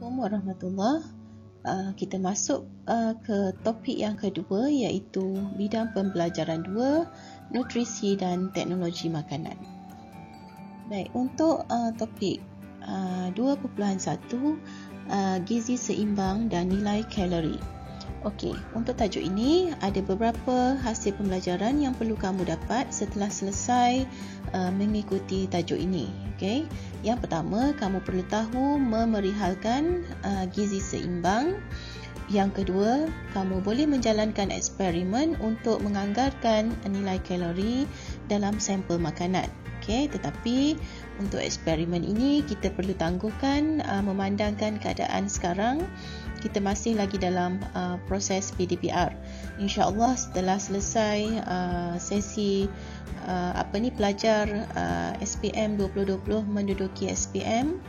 Assalamualaikum warahmatullahi. Kita masuk ke topik yang kedua, iaitu bidang pembelajaran 2, nutrisi dan teknologi makanan. Baik, untuk topik 2.1, gizi seimbang dan nilai kalori. Okey, untuk tajuk ini ada beberapa hasil pembelajaran yang perlu kamu dapat setelah selesai mengikuti tajuk ini. Okey, yang pertama, kamu perlu tahu memerihalkan gizi seimbang. Yang kedua, kamu boleh menjalankan eksperimen untuk menganggarkan nilai kalori dalam sampel makanan. Okey, tetapi untuk eksperimen ini kita perlu tangguhkan memandangkan keadaan sekarang. Kita masih lagi dalam proses PDPR. InsyaAllah setelah selesai sesi pelajar SPM 2020 menduduki SPM,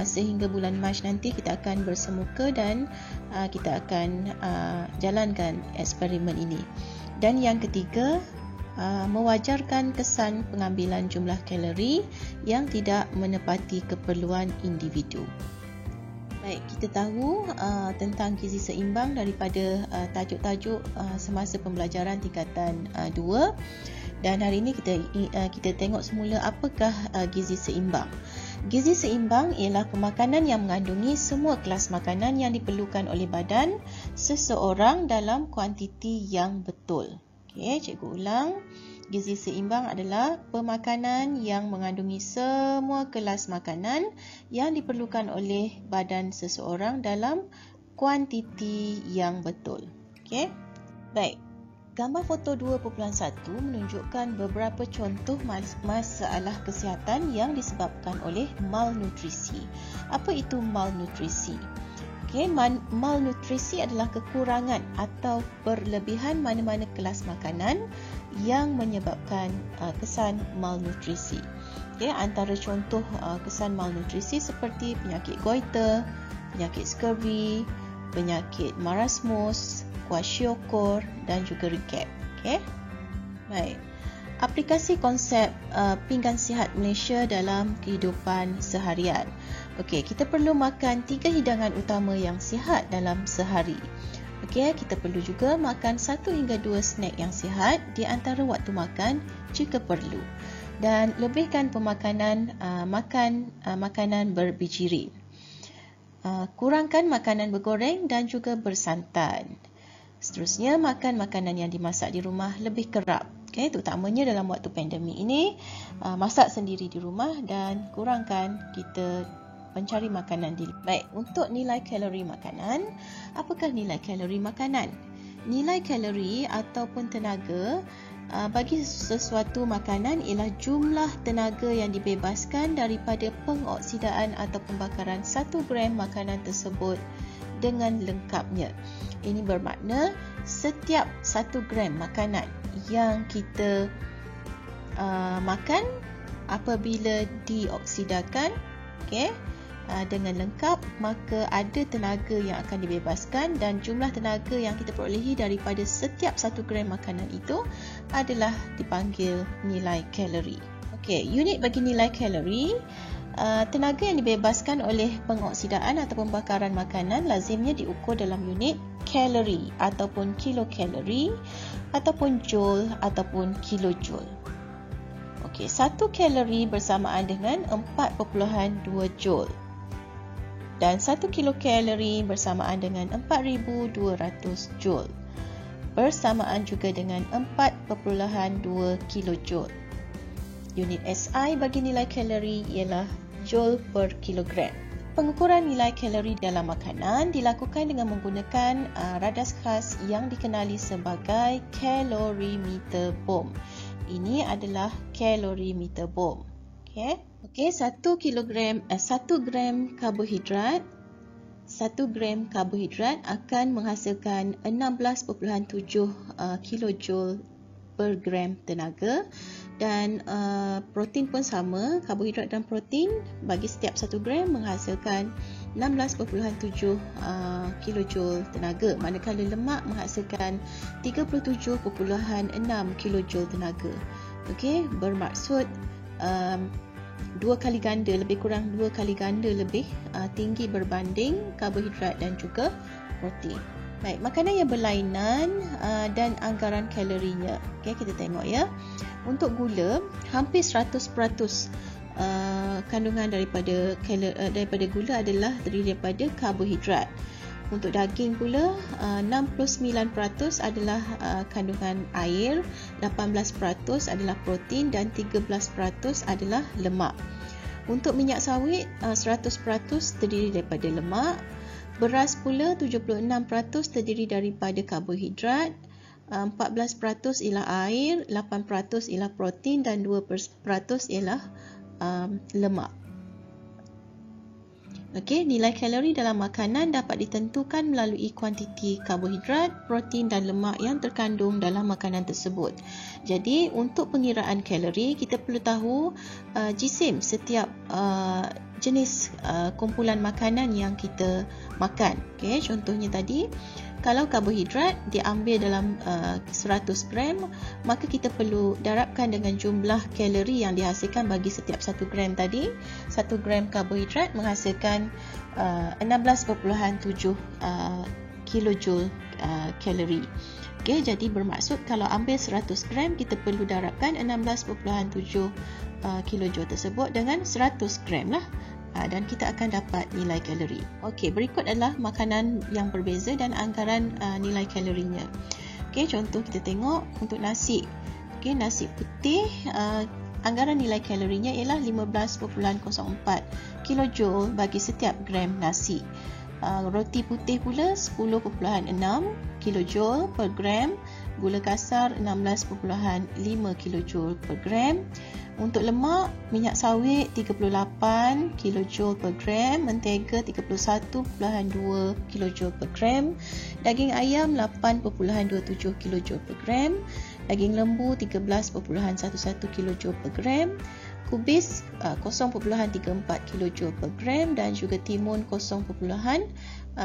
sehingga bulan Mac nanti kita akan bersemuka dan kita akan jalankan eksperimen ini. Dan yang ketiga, mewajarkan kesan pengambilan jumlah kalori yang tidak menepati keperluan individu. Baik, kita tahu tentang gizi seimbang daripada tajuk-tajuk semasa pembelajaran tingkatan 2, dan hari ini kita tengok semula apakah gizi seimbang. Gizi seimbang ialah pemakanan yang mengandungi semua kelas makanan yang diperlukan oleh badan seseorang dalam kuantiti yang betul. Okey, cikgu ulang. Gizi seimbang adalah pemakanan yang mengandungi semua kelas makanan yang diperlukan oleh badan seseorang dalam kuantiti yang betul. Okey. Baik. Gambar foto 2.1 menunjukkan beberapa contoh masalah kesihatan yang disebabkan oleh malnutrisi. Apa itu malnutrisi? Okay, malnutrisi adalah kekurangan atau berlebihan mana-mana kelas makanan yang menyebabkan kesan malnutrisi. Okay, antara contoh kesan malnutrisi seperti penyakit goiter, penyakit scurvy, penyakit marasmus, kwashiorkor dan juga riket. Okay. Baik. Aplikasi konsep pinggan sihat Malaysia dalam kehidupan seharian. Okey, kita perlu makan 3 hidangan utama yang sihat dalam sehari. Okey, kita perlu juga makan 1 hingga 2 snack yang sihat di antara waktu makan jika perlu. Dan lebihkan pemakanan makanan berbiji. Kurangkan makanan bergoreng dan juga bersantan. Seterusnya, makan makanan yang dimasak di rumah lebih kerap. Okay, terutamanya dalam waktu pandemik ini, masak sendiri di rumah dan kurangkan kita mencari makanan di luar. Baik, untuk nilai kalori makanan, apakah nilai kalori makanan? Nilai kalori ataupun tenaga bagi sesuatu makanan ialah jumlah tenaga yang dibebaskan daripada pengoksidaan atau pembakaran 1 gram makanan tersebut dengan lengkapnya. Ini bermakna setiap 1 gram makanan yang kita makan apabila dioksidakan, okay, dengan lengkap, maka ada tenaga yang akan dibebaskan dan jumlah tenaga yang kita perolehi daripada setiap 1 gram makanan itu adalah dipanggil nilai kalori. Okey, unit bagi nilai kalori, tenaga yang dibebaskan oleh pengoksidaan atau pembakaran makanan lazimnya diukur dalam unit kalori ataupun kilokalori ataupun joule ataupun kilojoule. Okey, 1 kalori bersamaan dengan 4.2 joule. Dan 1 kilokalori bersamaan dengan 4,200 joule. Bersamaan juga dengan 4.2 kilojoule. Unit SI bagi nilai kalori ialah joule per kilogram. Pengukuran nilai kalori dalam makanan dilakukan dengan menggunakan radas khas yang dikenali sebagai kalorimeter bom. Ini adalah kalorimeter bom. Okey, 1 gram karbohidrat, 1 gram karbohidrat akan menghasilkan 16.7 kilojoule per gram tenaga, dan protein pun sama, karbohidrat dan protein bagi setiap 1 gram menghasilkan 16.7 kilojoule tenaga, manakala lemak menghasilkan 37.6 kilojoule tenaga. Okey, bermaksud 2 kali ganda, lebih kurang 2 kali ganda lebih tinggi berbanding karbohidrat dan juga protein. Baik, makanan yang berlainan dan anggaran kalorinya. Okey, kita tengok ya. Untuk gula, hampir 100% kandungan daripada gula adalah terdiri daripada karbohidrat. Untuk daging pula, 69% adalah kandungan air, 18% adalah protein dan 13% adalah lemak. Untuk minyak sawit, 100% terdiri daripada lemak. Beras pula 76% terdiri daripada karbohidrat, 14% ialah air, 8% ialah protein dan 2% ialah lemak. Okey, nilai kalori dalam makanan dapat ditentukan melalui kuantiti karbohidrat, protein dan lemak yang terkandung dalam makanan tersebut. Jadi, untuk pengiraan kalori, kita perlu tahu jisim setiap jenis kumpulan makanan yang kita makan. Okey, contohnya tadi, kalau karbohidrat diambil dalam 100 gram, maka kita perlu darabkan dengan jumlah kalori yang dihasilkan bagi setiap 1 gram tadi. 1 gram karbohidrat menghasilkan 16.7 kilojoule kalori. Okey, jadi bermaksud kalau ambil 100 gram, kita perlu darabkan 16.7 kilojoule tersebut dengan 100 gram lah. Dan kita akan dapat nilai kalori. Okey, berikut adalah makanan yang berbeza dan anggaran nilai kalorinya. Okey, contoh kita tengok untuk nasi. Okey, nasi putih, anggaran nilai kalorinya ialah 15.04 kilojoule bagi setiap gram nasi. Roti putih pula 10.6 kilojoule per gram. Gula kasar 16.5 kilojoule per gram. Untuk lemak, minyak sawit 38 kilojoule per gram, mentega 31.2 kilojoule per gram, daging ayam 8.27 kilojoule per gram, daging lembu 13.11 kilojoule per gram, kubis 0.34 kilojoule per gram dan juga timun 0.55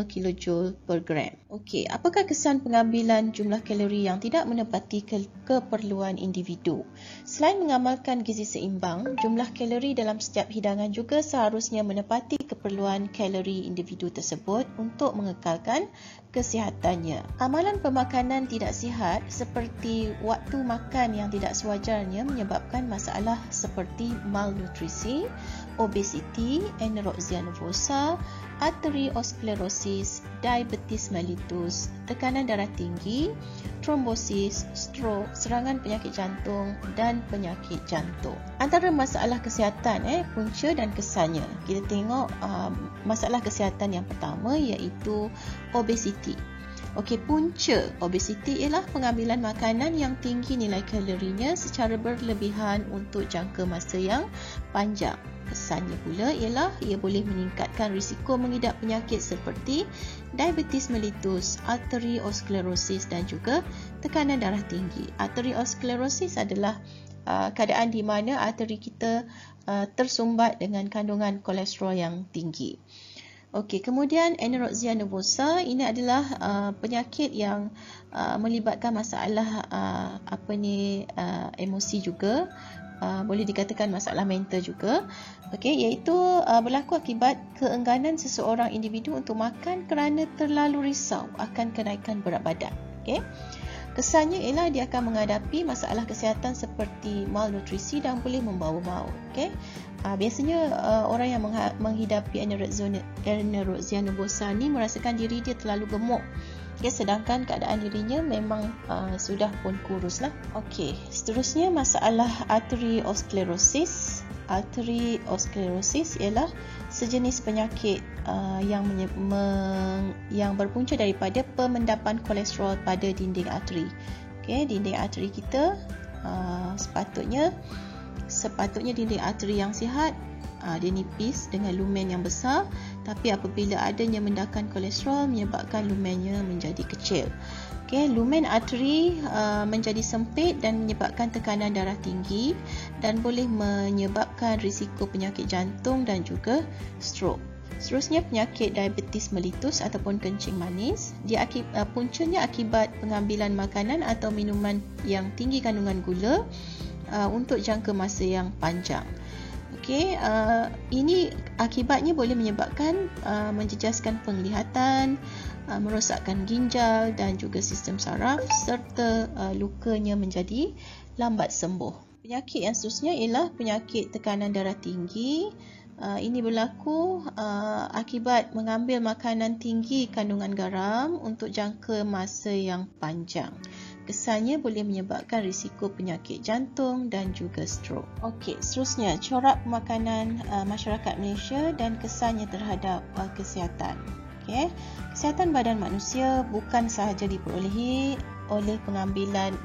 kilojoule per gram. Okey, apakah kesan pengambilan jumlah kalori yang tidak menepati keperluan individu? Selain mengamalkan gizi seimbang, jumlah kalori dalam setiap hidangan juga seharusnya menepati keperluan kalori individu tersebut untuk mengekalkan kesihatannya. Amalan pemakanan tidak sihat seperti waktu makan yang tidak sewajarnya menyebabkan masalah seperti malnutrisi, obesiti, anorexia nervosa, arteriosklerosis, diabetes mellitus, tekanan darah tinggi, trombosis, stroke, serangan penyakit jantung dan penyakit jantung. Antara masalah kesihatan punca dan kesannya. Kita tengok masalah kesihatan yang pertama iaitu obesiti. Okey, punca obesiti ialah pengambilan makanan yang tinggi nilai kalorinya secara berlebihan untuk jangka masa yang panjang. Kesannya pula ialah ia boleh meningkatkan risiko mengidap penyakit seperti diabetes mellitus, arteriosklerosis dan juga tekanan darah tinggi. Arteriosklerosis adalah keadaan di mana arteri kita tersumbat dengan kandungan kolesterol yang tinggi. Okey, kemudian anorexia nervosa ini adalah penyakit yang melibatkan masalah emosi juga. Boleh dikatakan masalah mental juga. Okey, iaitu berlaku akibat keengganan seseorang individu untuk makan kerana terlalu risau akan kenaikan berat badan. Okey. Kesannya ialah dia akan menghadapi masalah kesihatan seperti malnutrisi dan boleh membawa maut. Okey. Biasanya orang yang menghidapi anorexia nervosa ni merasakan diri dia terlalu gemuk. Okay, sedangkan keadaan dirinya memang sudah pun kurus lah. Okey, seterusnya masalah arteriosklerosis. Arteriosklerosis ialah sejenis penyakit yang berpunca daripada pemendapan kolesterol pada dinding arteri. Okey, dinding arteri kita sepatutnya dinding arteri yang sihat dia nipis dengan lumen yang besar, tapi apabila adanya mendakan kolesterol menyebabkan lumennya menjadi kecil. Okey, lumen arteri menjadi sempit dan menyebabkan tekanan darah tinggi dan boleh menyebabkan risiko penyakit jantung dan juga stroke. Seterusnya penyakit diabetes mellitus ataupun kencing manis. Dia puncanya akibat pengambilan makanan atau minuman yang tinggi kandungan gula untuk jangka masa yang panjang. Okey, ini akibatnya boleh menyebabkan menjejaskan penglihatan, merosakkan ginjal dan juga sistem saraf serta lukanya menjadi lambat sembuh. Penyakit yang seterusnya ialah penyakit tekanan darah tinggi. Ini berlaku akibat mengambil makanan tinggi kandungan garam untuk jangka masa yang panjang. Kesannya boleh menyebabkan risiko penyakit jantung dan juga strok. Okey, seterusnya corak pemakanan masyarakat Malaysia dan kesannya terhadap kesihatan. Okey, kesihatan badan manusia bukan sahaja diperolehi oleh pengambilan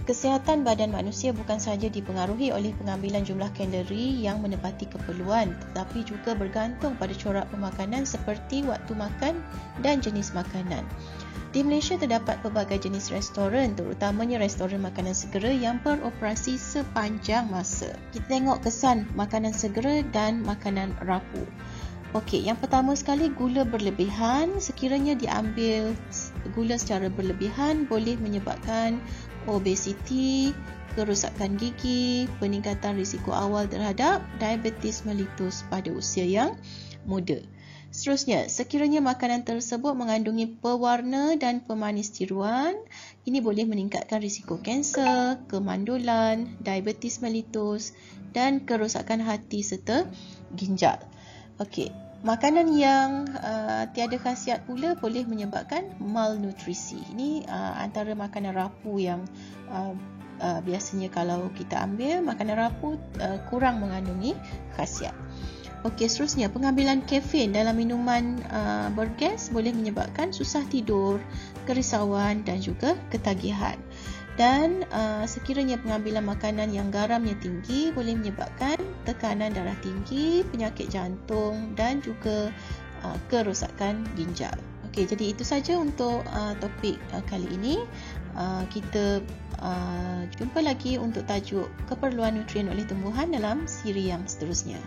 kesihatan badan manusia bukan sahaja dipengaruhi oleh pengambilan jumlah kalori yang menepati keperluan, tetapi juga bergantung pada corak pemakanan seperti waktu makan dan jenis makanan. Di Malaysia terdapat pelbagai jenis restoran, terutamanya restoran makanan segera yang beroperasi sepanjang masa. Kita tengok kesan makanan segera dan makanan rapuh. Okey, yang pertama sekali, gula berlebihan. Sekiranya diambil gula secara berlebihan boleh menyebabkan obesiti, kerosakan gigi, peningkatan risiko awal terhadap diabetes mellitus pada usia yang muda. Seterusnya, sekiranya makanan tersebut mengandungi pewarna dan pemanis tiruan, ini boleh meningkatkan risiko kanser, kemandulan, diabetes mellitus dan kerosakan hati serta ginjal. Okey, makanan yang tiada khasiat pula boleh menyebabkan malnutrisi. Ini antara makanan rapuh yang biasanya kalau kita ambil makanan rapuh kurang mengandungi khasiat. Okey, seterusnya pengambilan kafein dalam minuman bergas boleh menyebabkan susah tidur, kerisauan dan juga ketagihan. Dan sekiranya pengambilan makanan yang garamnya tinggi boleh menyebabkan tekanan darah tinggi, penyakit jantung dan juga kerosakan ginjal. Okey, jadi itu saja untuk topik kali ini. Kita jumpa lagi untuk tajuk keperluan nutrien oleh tumbuhan dalam siri yang seterusnya.